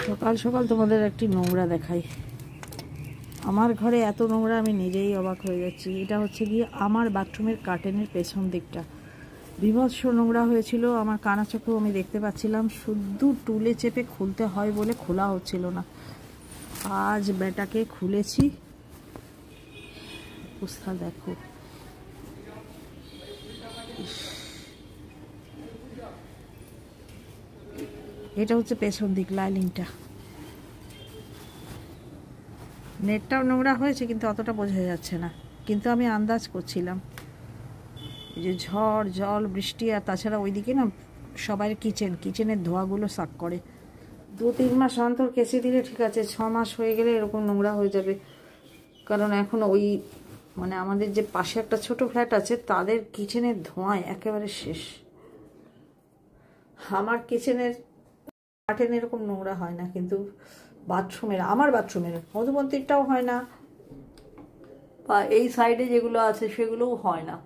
সকাল সকাল তোমাদের একটি নোংরা দেখাই। আমার ঘরে এত নোংরা আমি নিজেই অবাক হয়ে যাচ্ছি। এটা হচ্ছে গিয়ে আমার বাথরুমের কার্টেনের পেছন দিকটা বিভৎস নোংরা হয়েছিল। আমার কানা চোখেও আমি দেখতে পাচ্ছিলাম, শুধু টুলে চেপে খুলতে হয় বলে খোলা হচ্ছিল না। আজ বেটাকে খুলেছি, অবস্থা দেখো। এটা হচ্ছে পেছন দিক লাইনিংটা। নেটটাও নোংরা হয়েছে কিন্তু অতটা বোঝা যাচ্ছে না, কিন্তু আমি আন্দাজ করছিলাম এই যে ঝড় জল বৃষ্টি, আর তাছাড়া ওইদিকে না সবাই কিচেনের ধোঁয়াগুলো সাক করে। 2-3 মাস অন্তর কেচে দিলে ঠিক আছে, 6 মাস হয়ে গেলে এরকম নোংরা হয়ে যাবে। কারণ এখন ওই মানে আমাদের যে পাশে একটা ছোট ফ্ল্যাট আছে, তাদের কিচেনের ধোঁয়ায় একেবারে শেষ। আমার কিচেনের কার্টেন এরকম নোংরা হয় না, কিন্তু বাথরুমের, আমার বাথরুমের মধুমন্তিরটাও হয় না, বা এই সাইডে যেগুলো আছে সেগুলোও হয় না।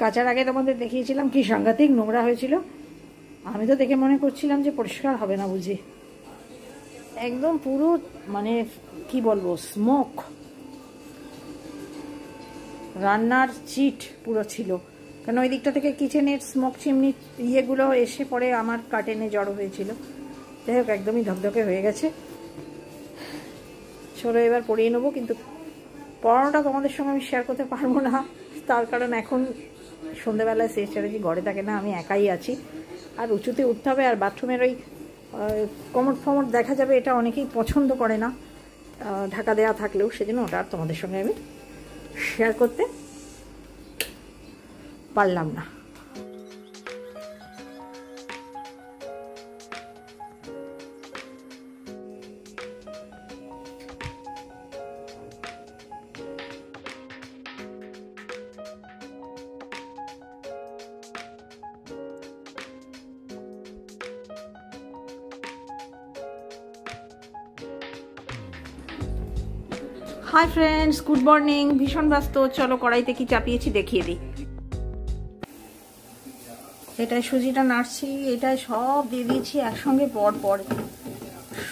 কাচার আগে তোমাদের দেখিয়েছিলাম কি সাংঘাতিক নোংরা হয়েছিল। আমি তো দেখে মনে করছিলাম যে পরিষ্কার হবে না বুঝি, একদম পুরো মানে কি বলবো, স্মোক, রান্নার চিট পুরো ছিল। কারণ ওই দিকটা থেকে কিচেনের স্মোক চিমনি ইয়েগুলো এসে পরে আমার কার্টেনে জড়ো হয়েছিল। যাই হোক, একদমই ধকধকে হয়ে গেছে। চলো এবার পরিয়ে নেবো, কিন্তু পড়ানোটা তোমাদের সঙ্গে আমি শেয়ার করতে পারবো না, তার কারণ এখন সন্ধ্যেবেলায় সিস্টারজি ঘরে থাকে না, আমি একাই আছি, আর উঁচুতে উঠতে হবে, আর বাথরুমের ওই কমোড ফমোড দেখা যাবে, এটা অনেকেই পছন্দ করে না ঢাকা দেওয়া থাকলেও, সেজন্য ওটা আর তোমাদের সঙ্গে আমি শেয়ার করতে পারলাম না। Hi friends, good morning. ভীষণ ব্যস্ত, চলো কড়াইতে কি চাপিয়েছি দেখিয়ে দিই। এটাই সুজিটা নাড়ছি, এটাই সব দিয়ে দিয়েছি একসঙ্গে পর পর।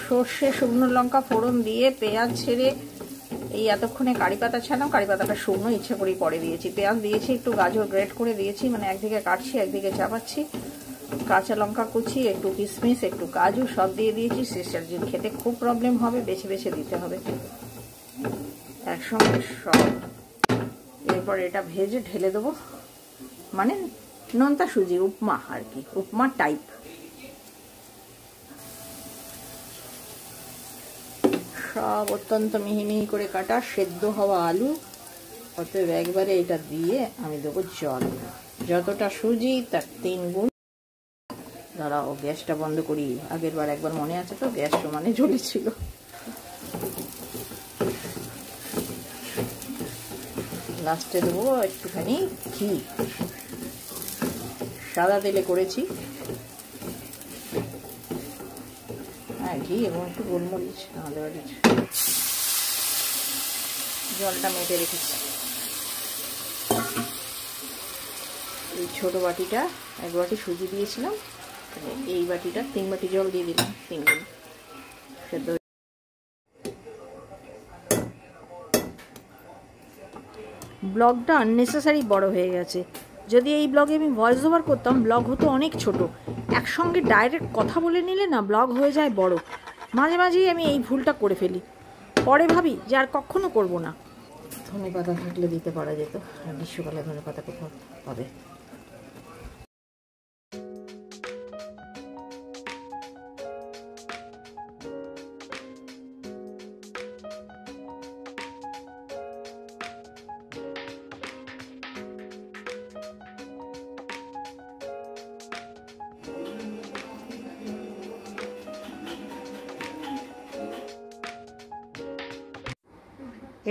সর্ষে শুকনো লঙ্কা ফোড়ন দিয়ে পেঁয়াজ ছেড়ে এই এতক্ষণে কারি পাতা ছাড়াম, কারি পাতাটা শুকনো ইচ্ছে করেই পরে দিয়েছি। পেঁয়াজ দিয়েছি, একটু গাজর গ্রেট করে দিয়েছি, মানে একদিকে কাটছি একদিকে চাপাচ্ছি। কাঁচা লঙ্কা কুচি, একটু কিশমিশ, একটু কাজু সব দিয়ে দিয়েছি। সিস্টারজির খেতে খুব প্রবলেম হবে, বেছে বেছে দিতে হবে একসঙ্গে সব। এরপর এটা ভেজে ঢেলে দেবো, মানে নোনতা সুজি উপমা আর কি, উপমা টাইপ। সব অত্যন্ত মিহি মিহি করে কাটা সেদ্ধ হওয়া আলু, অতএব একবারে এটা দিয়ে আমি দেবো জল, যতটা সুজি তার 3 গুণ। দাঁড়াও গ্যাসটা বন্ধ করি, আগের বার একবার মনে আছে তো গ্যাস সমানে জ্বলেছিল। লাস্টে দেবো একটুখানি ঘি, সাদা তেলে করেছি, হ্যাঁ ঘি এবং একটু গোলমরিচ আমাদের বাড়ির। জলটা মেপে রেখেছি। এই ছোট বাটিটা 1 বাটি সুজি দিয়েছিলাম, এই বাটিটা 3 বাটি জল দিয়ে দিলাম, 3 গুণ সেদ্ধ। ব্লগটা আননেসেসারি বড় হয়ে গেছে। যদি এই ব্লগে আমি ভয়েস ওভার করতাম, ব্লগ হতো অনেক ছোট। একসঙ্গে ডাইরেক্ট কথা বলে নিলে না ব্লগ হয়ে যায় বড়। মাঝে মাঝেই আমি এই ভুলটা করে ফেলি, পরে ভাবি যে আর কখনো করবো না। ধনেপাতা থাকলে দিতে পারা যেত, আর গ্রীষ্মকালে ধনেপাতা কোথাও পাবে।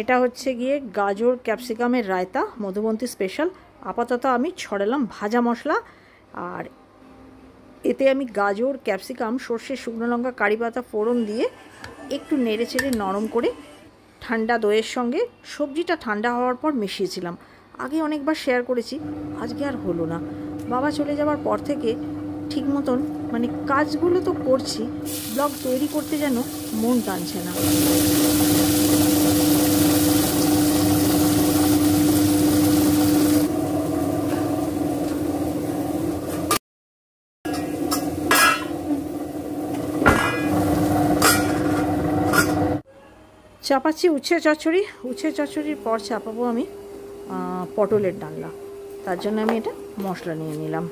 এটা হচ্ছে গিয়ে গাজর ক্যাপসিকামের রায়তা, মধুবন্তী স্পেশাল। আপাতত আমি ছড়ালাম ভাজা মশলা, আর এতে আমি গাজর, ক্যাপসিকাম, সর্ষে, শুকনো লঙ্কা, কারি পাতা ফোড়ন দিয়ে একটু নেড়ে চেড়ে নরম করে ঠান্ডা দইয়ের সঙ্গে সবজিটা ঠান্ডা হওয়ার পর মিশিয়েছিলাম। আগে অনেকবার শেয়ার করেছি, আজকে আর হলো না। বাবা চলে যাওয়ার পর থেকে ঠিক মতন মানে কাজগুলো তো করছি, ব্লগ তৈরি করতে যেন মন টানছে না। চাপাচ্ছি উচ্ছে চচ্চড়ি। উচ্ছে চচ্চড়ির পর চাপাবো আমি পটলের ডালনা। তার জন্য আমি এটা মশলা নিয়ে নিলাম।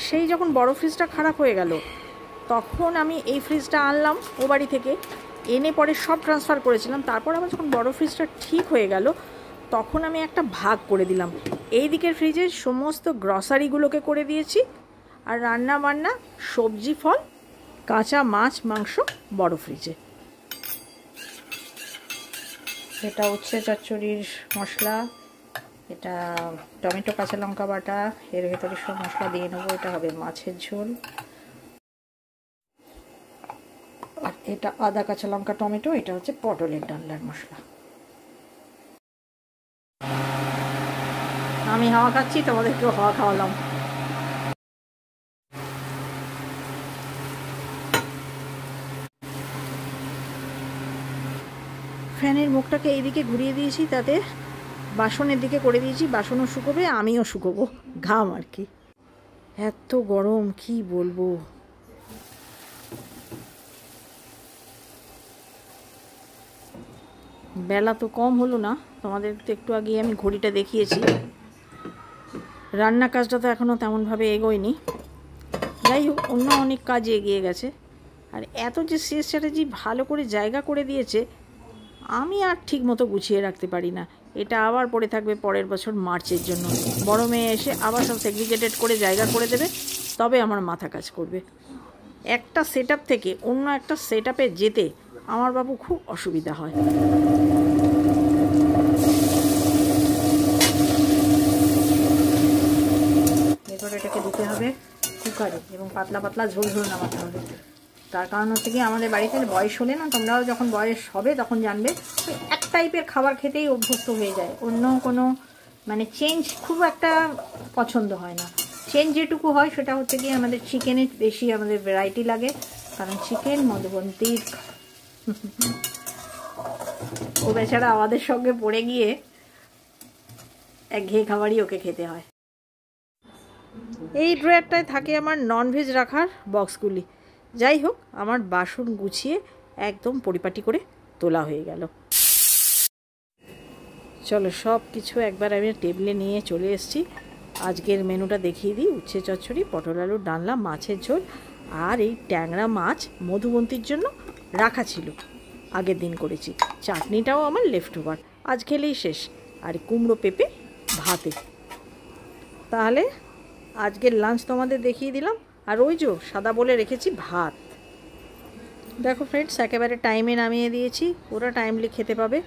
সেই যখন বড় ফ্রিজটা খারাপ হয়ে গেল, তখন আমি এই ফ্রিজটা আনলাম ও বাড়ি থেকে, এনে পরে সব ট্রান্সফার করেছিলাম। তারপর আবার যখন বড় ফ্রিজটা ঠিক হয়ে গেল, তখন আমি একটা ভাগ করে দিলাম। এই দিকের ফ্রিজে সমস্ত গ্রসারিগুলোকে করে দিয়েছি, আর রান্না বান্না, সবজি, ফল, কাঁচা মাছ, মাংস বড় ফ্রিজে। এটা উচ্ছে চচ্চড়ির মশলা, এটা টমেটো, কাঁচা লঙ্কা বাটা, এর ভেতরে সব মশলা দিয়ে নেবো। এটা হবে মাছের ঝোল। আর এটা আদা, কাঁচা লঙ্কা, টমেটো, এটা হচ্ছে পটলের ডালনার মশলা। আমি হাওয়া খাচ্ছি, তোমাদেরকেও হাওয়া খাওয়ালাম। ফ্যানের মুখটাকে এইদিকে ঘুরিয়ে দিয়েছি, তাতে বাসনের দিকে করে দিয়েছি। বাসনও শুকোবে, আমিও শুকোবো, ঘাম আর কি। এত গরম কি বলবো। বেলা তো কম হলো না, তোমাদের তো একটু আগে আমি ঘড়িটা দেখিয়েছি। রান্না কাজটা তো এখনও তেমনভাবে এগোয়নি, যাই হোক অন্য অনেক কাজ এগিয়ে গেছে। আর এত যে শেষ স্ট্র্যাটেজি ভালো করে জায়গা করে দিয়েছে, আমি আর ঠিক মতো গুছিয়ে রাখতে পারি না। এটা আবার পড়ে থাকবে পরের বছর মার্চের জন্য। বড় মেয়ে এসে আবার সব সেগ্রিগেটেড করে জায়গা করে দেবে, তবে আমার মাথা কাজ করবে। একটা সেট আপ থেকে অন্য একটা সেট আপে যেতে আমার বাবু খুব অসুবিধা হয়। এরপর এটাকে দিতে হবে কুকারে এবং পাতলা পাতলা ঝোল ঝোল নামাতে হবে। তার কারণ হচ্ছে কি, আমাদের বাড়িতে বয়স হলে না, তোমরাও যখন বয়স হবে তখন জানবে, এক টাইপের খাবার খেতেই অভ্যস্ত হয়ে যায়। অন্য কোনো মানে চেঞ্জ খুব একটা পছন্দ হয় না। চেঞ্জ যেটুকু হয় সেটা হচ্ছে কি, আমাদের চিকেনের বেশি আমাদের ভ্যারাইটি লাগে, কারণ চিকেন মধুবন্তীর ও বেচারা আমাদের সঙ্গে পড়ে গিয়ে একঘেয়ে খাবারই ওকে খেতে হয়। এই ড্রয়ারটায় থাকে আমার ননভেজ রাখার বক্সগুলি। যাই হোক, আমার বাসন গুছিয়ে একদম পরিপাটি করে তোলা হয়ে গেল। চলো সব কিছু একবার আমি টেবিলে নিয়ে চলে এসেছি। আজকের মেনুটা দেখিয়ে দিই। উচ্ছে চচ্চড়ি, পটল আলুর ডালনা, মাছের ঝোল, আর এই ট্যাংরা মাছ মধুবন্তীর জন্য রাখা ছিল, আগের দিন করেছি। চাটনিটাও আমার লেফট ওভার, আজ খেলেই শেষ। আর কুমড়ো পেঁপে ভাতে। তাহলে আজকের লাঞ্চ তোমাদের দেখিয়ে দিলাম। আর ওই যে সাদা বলে রেখেছি ভাত। দেখো ফ্রেন্ডস, একেবারে টাইমে নামিয়ে দিয়েছি, ওরা টাইমলি খেতে পাবে।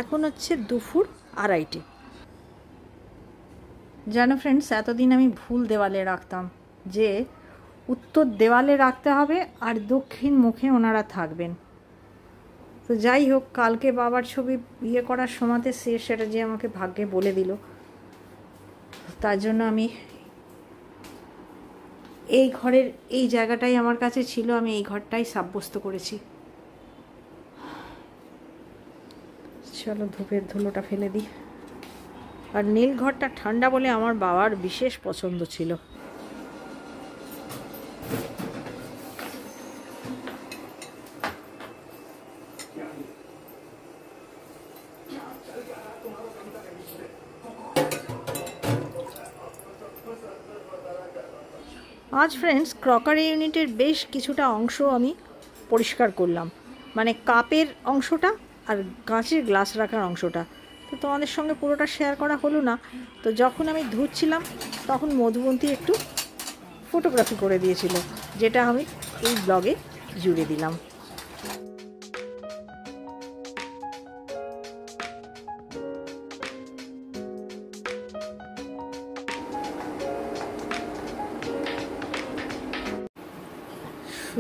এখন হচ্ছে 2:30। জানো ফ্রেন্ডস, এতদিন আমি ভুল দেওয়ালে রাখতাম, যে উত্তর দেওয়ালে রাখতে হবে আর দক্ষিণ মুখে ওনারা থাকবেন। তো যাই হোক, কালকে বাবার ছবি ইয়ে করার সময়তে সেটা যে আমাকে ভাগ্যে বলে দিল, তার জন্য আমি এই ঘরের এই জায়গাটাই আমার কাছে ছিল, আমি এই ঘরটাই সাব্যস্ত করেছি। চলো ধূপের ধুলোটা ফেলে দিই। আর নীল ঘরটা ঠান্ডা বলে আমার বাবার বিশেষ পছন্দ ছিল। আজ ফ্রেন্ডস ক্রকারি ইউনিটের বেশ কিছুটা অংশ আমি পরিষ্কার করলাম, মানে কাপের অংশটা আর কাঁচের গ্লাস রাখার অংশটা। তো তোমাদের সঙ্গে পুরোটা শেয়ার করা হলো না। তো যখন আমি ধুচ্ছিলাম তখন মধুবন্তী একটু ফটোগ্রাফি করে দিয়েছিল, যেটা আমি এই ব্লগে জুড়ে দিলাম।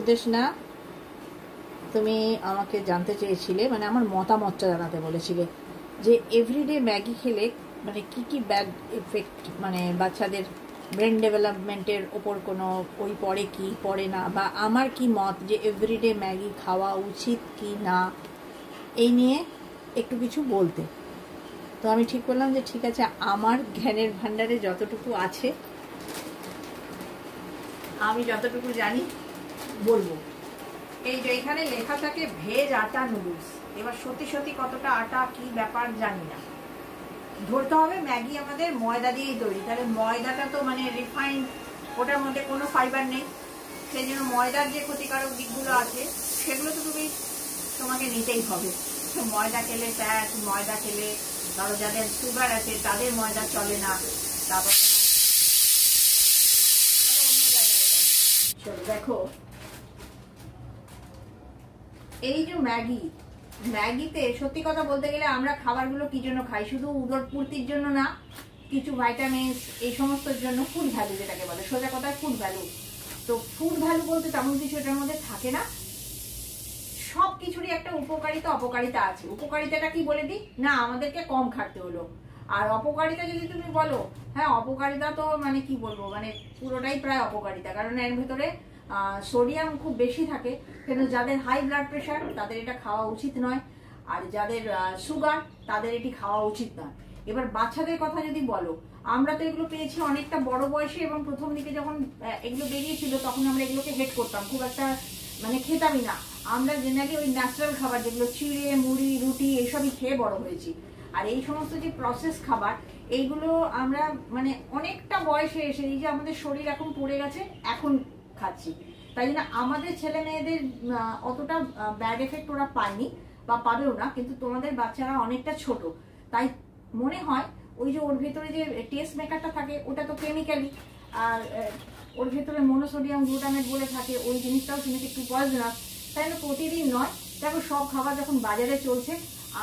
উদ্দেশ্য না, তুমি আমাকে জানতে চেয়েছিলে, মানে আমার মতামতটা জানাতে বলেছিলে যে এভরিডে ম্যাগি খেলে মানে কি কি ব্যাড এফেক্ট, মানে বাচ্চাদের ব্রেন ডেভেলপমেন্টের ওপর কোনো ওই পড়ে কি পড়ে না, বা আমার কি মত যে এভরিডে ম্যাগি খাওয়া উচিত কি না, এই নিয়ে একটু কিছু বলতে। তো আমি ঠিক করলাম যে ঠিক আছে, আমার জ্ঞানের ভাণ্ডারে যতটুকু আছে, আমি যতটুকু জানি বলবো। এই যে এখানে লেখা থাকে ভেজ আটা নুডলস, এবার সত্যি সত্যি কতটা আটা কি ব্যাপার জানি না। ধরতে হবে ম্যাগি আমাদের ময়দা দিয়েই তৈরি, তাহলে ময়দাটা তো মানে রিফাইন্ড, ওটার মধ্যে কোনো ফাইবার নেই, সেই জন্য ময়দার যে ক্ষতিকারক দিকগুলো আছে সেগুলো তো তোমাকে নিতেই হবে। ময়দা খেলে ফ্যাট, ময়দা খেলে ধরো যাদের সুগার আছে তাদের ময়দা চলে না। তারপর চলো দেখো, এই যে ম্যাগিতে সত্যি কথা বলতে গেলে আমরা খাবারগুলো কি জন্য খাই, শুধু উদর পূর্তির জন্য না, কিছু ভাইটামিনস এই সমস্তর জন্য, ফুড ভ্যালু যেটাকে বলে, সোজা কথায় ফুড ভ্যালু। তো ফুড ভ্যালু বলতে তেমন কিছু এটার মধ্যে থাকে না, সব কিছুরই একটা উপকারিতা অপকারিতা আছে। উপকারিতাটা কি বলে দিই না, আমাদেরকে কম খাটতে হলো। আর অপকারিতা যদি তুমি বলো, হ্যাঁ অপকারিতা তো মানে কি বলবো, মানে পুরোটাই প্রায় অপকারিতা, কারণ এর ভেতরে সোডিয়াম খুব বেশি থাকে। কেন যাদের হাই ব্লাড প্রেশার তাদের এটা খাওয়া উচিত নয়, আর যাদের সুগার তাদের এটি খাওয়া উচিত নয়। এবার বাচ্চাদের কথা যদি বলো, আমরা তো এগুলো পেয়েছি অনেকটা বড় বয়সে, এবং প্রথম দিকে যখন এগুলো বেরিয়েছিল তখন আমরা এগুলোকে হেট করতাম, খুব একটা মানে খেতামই না। আমরা জেনারেলি ওই ন্যাচারাল খাবার যেগুলো চিড়ে মুড়ি রুটি এইসবই খেয়ে বড় হয়েছি। আর এই সমস্ত যে প্রসেস খাবার, এইগুলো আমরা মানে অনেকটা বয়সে এসে, এই যে আমাদের শরীর এখন পড়ে গেছে, এখন খাচ্ছি। তাই জন্য আমাদের ছেলে মেয়েদের অতটা ব্যাড এফেক্ট ওরা পায়নি বা পাবেও না, কিন্তু তোমাদের বাচ্চারা অনেকটা ছোট, তাই মনে হয় ওই যে ওর ভেতরে যে টেস্ট মেকারটা থাকে ওটা তো কেমিক্যালি, আর ওর ভেতরে মনোসোডিয়াম গ্লুটামেট বলে থাকে, ওই জিনিসটাও শুনেছি একটু পয়জনাস। তাই না, প্রতিদিন নয়। দেখো সব খাবার যখন বাজারে চলছে,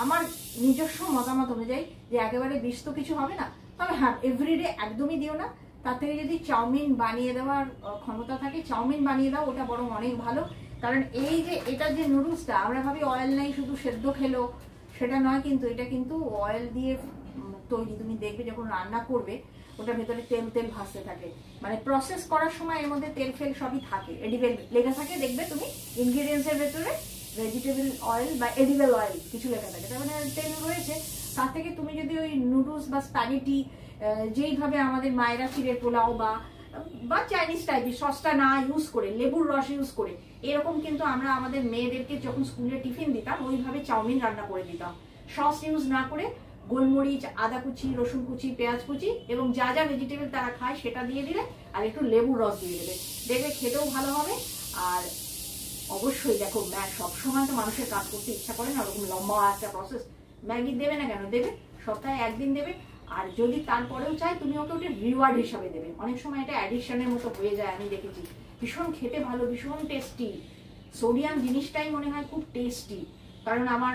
আমার নিজস্ব মতামত অনুযায়ী যে একেবারে বিষ তো কিছু হবে না, তবে হ্যাঁ এভরিডে একদমই দিও না। তার থেকে যদি চাউমিন বানিয়ে দেওয়ার ক্ষমতা থাকে, চাউমিন বানিয়ে দাও, ওটা বরং অনেক ভালো। কারণ এই যে এটা যে নুডলসটা আমরা ভাবি অয়েল নেই, শুধু সেদ্ধ খেলো, সেটা নয়, কিন্তু এটা কিন্তু অয়েল দিয়ে তৈরি। তুমি দেখবে যখন রান্না করবে ওটার ভেতরে তেল তেল ভাসতে থাকে, মানে প্রসেস করার সময় এর মধ্যে তেল ফেল সবই থাকে, এডিবল লেখা থাকে, দেখবে তুমি ইনগ্রিডিয়েন্টস এর ভেতরে ভেজিটেবল অয়েল বা এডিবল অয়েল কিছু লেখা থাকে, তার মানে তেল রয়েছে। তার থেকে তুমি যদি ওই নুডলস বা স্প্যাগেটি যেইভাবে আমাদের মায়েরা চিড়ের পোলাও বা চাইনিজ টাইপের সসটা না ইউজ করে, লেবুর রস ইউজ করে, এরকম কিন্তু আমরা আমাদের মেয়েদেরকে যখন স্কুলে টিফিন দিতাম ওইভাবে চাউমিন রান্না করে দিতাম, সস ইউজ না করে। গোলমরিচ, আদা কুচি, রসুন কুচি, পেঁয়াজ কুচি এবং যা যা ভেজিটেবল তারা খায় সেটা দিয়ে দিলে, আর একটু লেবুর রস দিয়ে দেবে, দেখবে খেতেও ভালো হবে। আর অবশ্যই দেখো, সবসময় তো মানুষের কাজ করতে ইচ্ছা করে না, ওরকম লম্বা একটা প্রসেস। ম্যাগি দেবে না কেন, দেবে, সপ্তাহে একদিন দেবে। আর যদি তারপরেও চাই, তুমি ওকে ওটা রিওয়ার্ড হিসাবে দেবে। অনেক সময় এটা অ্যাডিকশনের মতো হয়ে যায়, আমি দেখেছি। ভীষণ খেতে ভালো, ভীষণ টেস্টি, সোডিয়াম জিনিসটাই মনে হয় খুব টেস্টি। কারণ আমার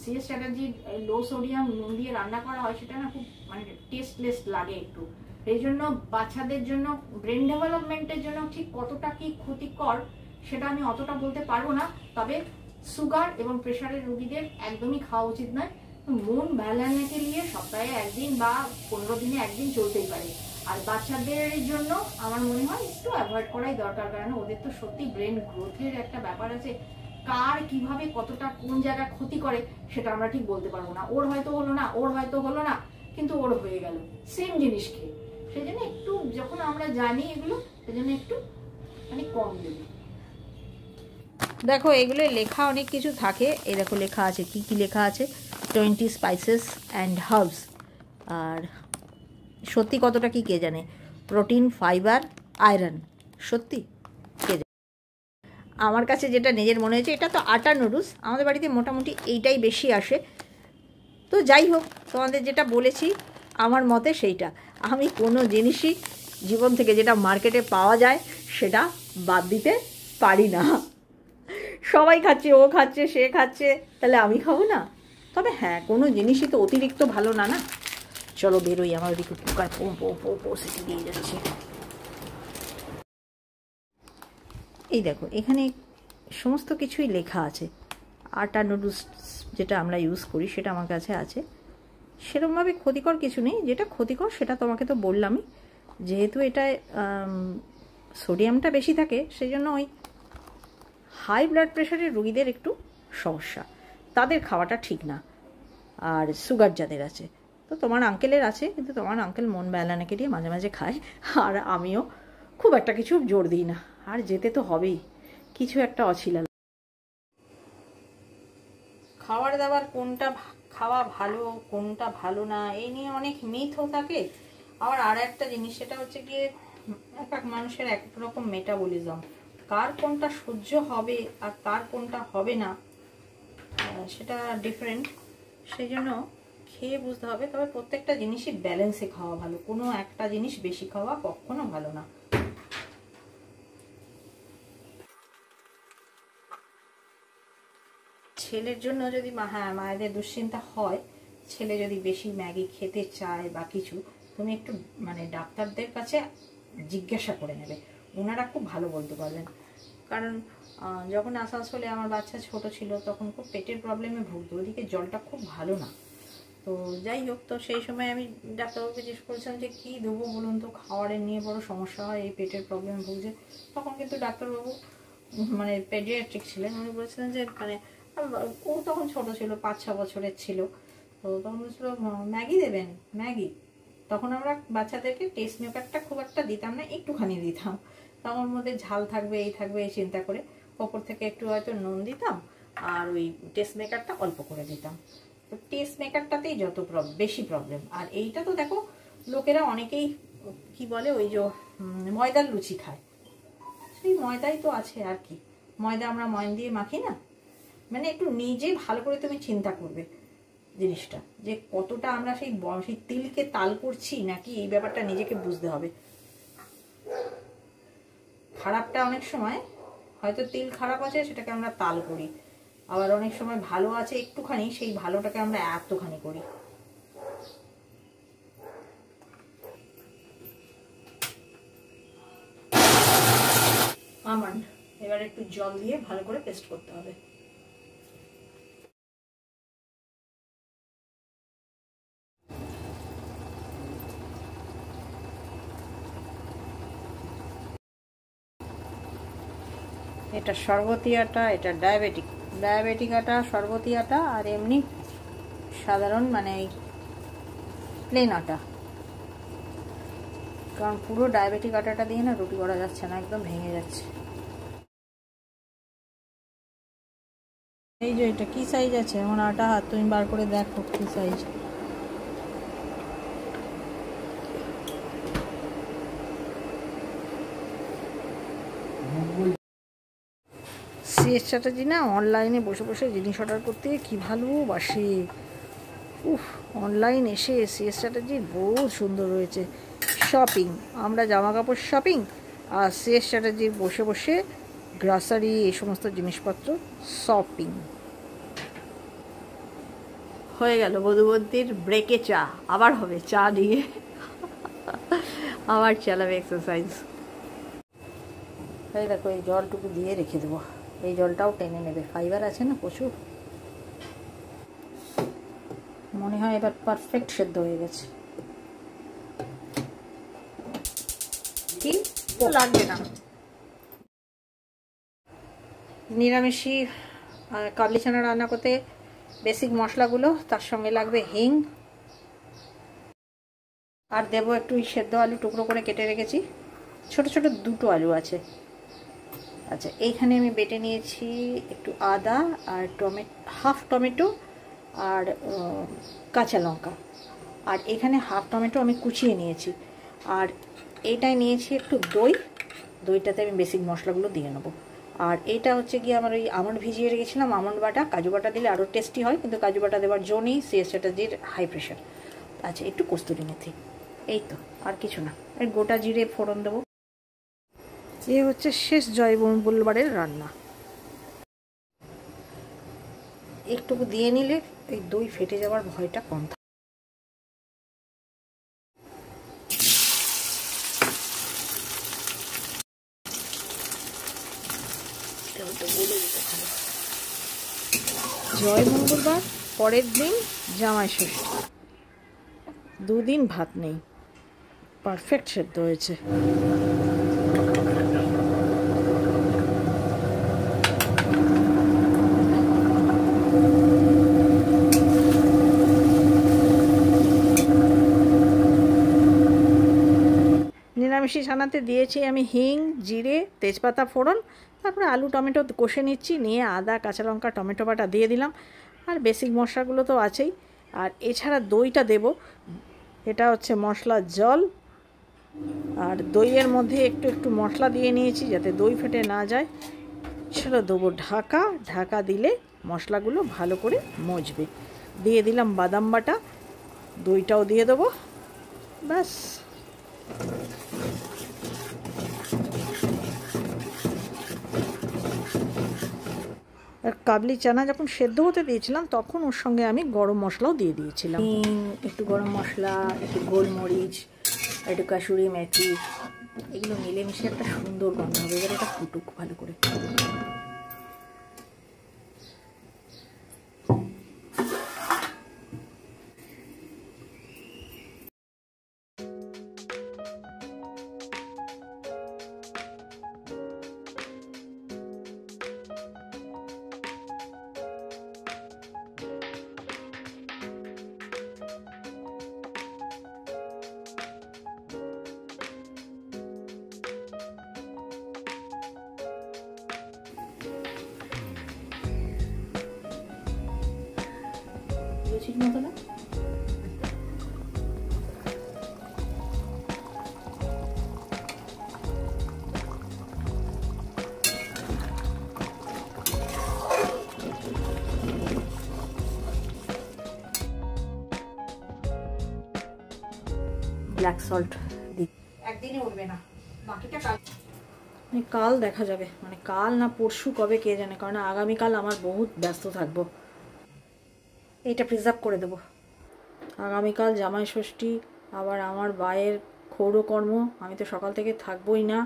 সিএস চ্যাটার্জির লো সোডিয়াম নুন দিয়ে রান্না করা হয়, সেটা না খুব মানে টেস্টলেস লাগে একটু। এই জন্য বাচ্চাদের জন্য ব্রেন ডেভেলপমেন্টের জন্য ঠিক কতটা কি ক্ষতিকর সেটা আমি অতটা বলতে পারবো না, তবে সুগার এবং প্রেশারের রোগীদের একদমই খাওয়া উচিত নয়। মন ভ্যালানিটি নিয়ে সপ্তাহে একদিন বা 15 দিনে একদিন চলতেই পারে। আর বাচ্চাদের জন্য আমার মনে হয় একটু অ্যাভয়েড করাই দরকার, কারণ ওদের তো সত্যি ব্রেন গ্রোথের একটা ব্যাপার আছে। কার কিভাবে কতটা কোন জায়গায় ক্ষতি করে সেটা আমরা ঠিক বলতে পারবো না। ওর হয়তো হলো না, ওর হয়তো হলো না, কিন্তু ওর হয়ে গেল সেম জিনিস খেয়ে। সেই জন্য একটু যখন আমরা জানি এগুলো, সেজন্য একটু মানে কম দেবো। দেখো এগুলো লেখা অনেক কিছু থাকে, এই দেখো লেখা আছে, কি কি লেখা আছে, 20 স্পাইসেস অ্যান্ড হার্বস। আর সত্যি কতটা কি কে জানে, প্রোটিন, ফাইবার, আয়রন, সত্যি কে জানে। আমার কাছে যেটা নিজের মনে হয়েছে, এটা তো আটা নুডলস, আমাদের বাড়িতে মোটামুটি এইটাই বেশি আসে। তো যাই হোক, তোমাদের যেটা বলেছি আমার মতে সেইটা। আমি কোনো জিনিসই জীবন থেকে যেটা মার্কেটে পাওয়া যায় সেটা বাদ দিতে পারি না। সবাই খাচ্ছে, ও খাচ্ছে, সে খাচ্ছে, তাহলে আমি খাবো না? তবে হ্যাঁ, কোনো জিনিসই তো অতিরিক্ত ভালো না, না। চলো বেরোই, আমার ওদিকে কুকার পো পো পো পো সেটি দিয়ে যাচ্ছে। এই দেখো এখানে সমস্ত কিছুই লেখা আছে। আটা নুডলস যেটা আমরা ইউজ করি সেটা আমার কাছে আছে। সেরকমভাবে ক্ষতিকর কিছু নেই, যেটা ক্ষতিকর সেটা তোমাকে তো বললামই। যেহেতু এটায় সোডিয়ামটা বেশি থাকে, সেই জন্য ওই হাই ব্লাড প্রেশারের রোগীদের একটু সমস্যা, তাদের খাওয়াটা ঠিক না। আর সুগার যাদের আছে, তো তোমার আঙ্কেলের আছে, কিন্তু তোমার আঙ্কেল মন বেলানাকে দিয়ে মাঝে মাঝে খায়, আর আমিও খুব একটা কিছু জোর দিই না। আর যেতে তো হবেই, কিছু একটা অছিলা। খাবার দাবার কোনটা খাওয়া ভালো কোনটা ভালো না এই নিয়ে অনেক মিথও থাকে। আবার আর একটা জিনিস, সেটা হচ্ছে গিয়ে এক এক মানুষের এক রকম মেটাবলিজম, কার কোনটা সহ্য হবে আর কার কোনটা হবে না সেটা ডিফারেন্ট। সেই জন্য খেয়ে বুঝতে হবে। তবে প্রত্যেকটা জিনিসই ব্যালেন্সে খাওয়া ভালো, কোনো একটা জিনিস বেশি খাওয়া কখনো ভালো না। ছেলের জন্য যদি হ্যাঁ মায়েদের দুশ্চিন্তা হয়, ছেলে যদি বেশি ম্যাগি খেতে চায় বা কিছু, তুমি একটু মানে ডাক্তারদের কাছে জিজ্ঞাসা করে নেবে, ওনারা খুব ভালো বলতে পারবেন। কারণ যখন আসানসোলে আমার বাচ্চা ছোট ছিল তখন খুব পেটের প্রবলেমে ভুগতো, ওদিকে জলটা খুব ভালো না। তো যাই হোক, তো সেই সময় আমি ডাক্তারবাবুকে জিজ্ঞেস করেছিলাম যে কী দেবো বলুন তো, খাওয়ারের নিয়ে বড় সমস্যা হয়, এই পেটের প্রবলেমে ভুগছে। তখন কিন্তু ডাক্তারবাবু মানে পেডিয়াট্রিক ছিলেন, উনি বলেছিলেন যে মানে ও তখন ছোট ছিল, 5-6 বছরের ছিল। তো তখন বলছিল ম্যাগি দেবেন, ম্যাগি। তখন আমরা বাচ্চাদেরকে টেস্ট মেকারটা খুব একটা দিতাম না, একটুখানি দিতাম। তখন মধ্যে ঝাল থাকবে এই থাকবে এই চিন্তা করে ওপর থেকে একটু হয়তো নুন দিতাম, আর ওই টেস্ট মেকারটা অল্প করে দিতাম। তো টেস্ট মেকারটাতেই যত বেশি প্রবলেম। আর এইটা তো দেখো লোকেরা অনেকেই কি বলে, ওই যে ময়দার লুচি খায়, সেই ময়দাই তো আছে আর কি। ময়দা আমরা ময়ন দিয়ে মাখি না। মানে একটু নিজে ভালো করে তুমি চিন্তা করবে জিনিসটা, যে কতটা আমরা সেই তিলকে তাল করছি নাকি, এই ব্যাপারটা নিজেকে বুঝতে হবে। খারাপটা অনেক সময় হয়তো তিল খারাপ আছে সেটাকে আমরা তাল করি, আবার অনেক সময় ভালো আছে একটুখানি, সেই ভালোটাকে আমরা এতখানি করি। আমন্ড এবার একটু জল দিয়ে ভালো করে পেস্ট করতে হবে। এটা শরবতি আটা, এটা ডায়াবেটিক আটা, শরবতি আটা, আর এমনি সাধারণ মানে প্লেন আটা। কারণ পুরো ডায়াবেটিক আটাটা দিয়ে না রুটি করা যাচ্ছে না, একদম ভেঙে যাচ্ছে। এই যে এটা কি সাইজ আছে এমন আটা, হাত তুমি বার করে দেখো কি সাইজ। সিএস চ্যাটার্জি না অনলাইনে বসে বসে জিনিস অর্ডার করতে কি ভালোবাসে। অনলাইন এসে সিএস চ্যাটার্জির বহুত সুন্দর রয়েছে শপিং। আমরা জামা কাপড় শপিং, আর সিএস চ্যাটার্জির বসে বসে গ্রাসারি এই সমস্ত জিনিসপত্র শপিং। হয়ে গেল বধূবন্তীর ব্রেকে চা, আবার হবে চা দিয়ে আবার চালাবে এক্সারসাইজ। এই দেখো এই জলটুকু দিয়ে রেখে দেবো, এই জলটাও টেনে নেবে, ফাইবার আছে না প্রচুর। মনে হয় এবার পারফেক্ট সেদ্ধ হয়ে গেছে। কি লাগবে না, নিরামিষি কাবলি চানা রান্না করতে বেসিক মশলাগুলো, তার সঙ্গে লাগবে হিং, আর দেবো একটু সেদ্ধ আলু টুকরো করে কেটে রেখেছি, ছোট ছোট 2টো আলু আছে। আচ্ছা এইখানে আমি বেটে নিয়েছি একটু আদা আর হাফ টমেটো আর কাঁচা লঙ্কা, আর এখানে হাফ টমেটো আমি কুচিয়ে নিয়েছি। আর এইটাই নিয়েছি একটু দইটাতে আমি বেসিক মশলাগুলো দিয়ে নেবো। আর এটা হচ্ছে গিয়ে আমার ওই আমন্ড ভিজিয়ে রেখেছিলাম, আমন্ড বাটা। কাজু বাটা দিলে আরও টেস্টি হয়, কিন্তু কাজু বাটা দেওয়ার জো নেই, সিএস চ্যাটার্জির হাই প্রেশার। আচ্ছা একটু কস্তুরি মেথি, এই তো, আর কিছু না। আর গোটা জিরে ফোড়ন দেবো। এ হচ্ছে শেষ জয় মঙ্গলবারের রান্না। একটুকু দিয়ে নিলে এই দই ফেটে যাওয়ার ভয়টা কম থাকে। জয় মঙ্গলবার, পরের দিন জামাই ষষ্ঠী, 2 দিন ভাত নেই, পারফেক্ট সেদ্ধ হয়েছে। নিরামিষি ছানাতে দিয়েছি আমি হিং, জিরে, তেজপাতা ফোড়ন, তারপরে আলু টমেটো কষে নিচ্ছি, নিয়ে আদা কাঁচা লঙ্কা টমেটো বাটা দিয়ে দিলাম, আর বেসিক মশলাগুলো তো আছেই। আর এছাড়া দইটা দেব, এটা হচ্ছে মশলার জল, আর দইয়ের মধ্যে একটু একটু মশলা দিয়ে নিয়েছি যাতে দই ফেটে না যায়। সেটা দেবো ঢাকা, ঢাকা দিলে মশলাগুলো ভালো করে মজবে। দিয়ে দিলাম বাদাম বাটা, দইটাও দিয়ে দেবো, ব্যাস। আর কাবলি চানা যখন সেদ্ধ হতে দিয়েছিলাম তখন ওর সঙ্গে আমি গরম মশলাও দিয়ে দিয়েছিলাম, একটু গরম মশলা, একটু গোলমরিচ, একটু কাসুরি মেথি, এগুলো মিলেমিশে একটা সুন্দর গন্ধ হবে। এবার এটা ফুটুক ভালো করে। ঠিক মতো না ব্ল্যাক সল্ট একদিনে উঠবে না, বাকিটা কাল দেখা যাবে, মানে কাল না পরশু কবে কে জানে, কারণ আগামীকাল আমার বহুত ব্যস্ত থাকবো। এইটা প্রিজার্ভ করে দেবো। আগামীকাল জামাই ষষ্ঠী, আবার আমার বায়ের ক্ষৌরকর্ম, আমি তো সকাল থেকে থাকবোই না।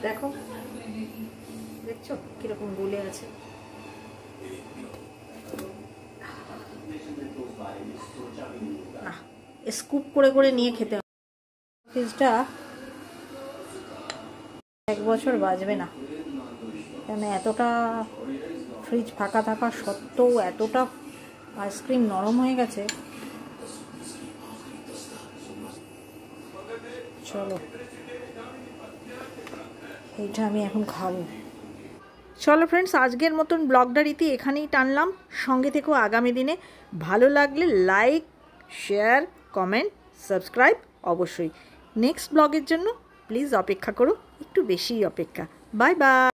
দেখো, দেখছো কিরকম গুলে আছে। স্কুপ করে করে নিয়ে খেতে হবে। ফ্রিজটা 1 বছর বাজবে না, কেন এতটা ফ্রিজ ফাঁকা থাকা সত্ত্বেও এতটা আইসক্রিম নরম হয়ে গেছে। চলো, এইটা আমি এখন খাবো। চলো ফ্রেন্ডস, আজকের মতন ব্লগটা রীতি এখানেই টানলাম। সঙ্গে থেকেও আগামী দিনে। ভালো লাগলে লাইক, শেয়ার, কমেন্ট, সাবস্ক্রাইব অবশ্যই। নেক্সট ব্লগের জন্য প্লিজ অপেক্ষা করো, একটু বেশিই অপেক্ষা। Bye bye.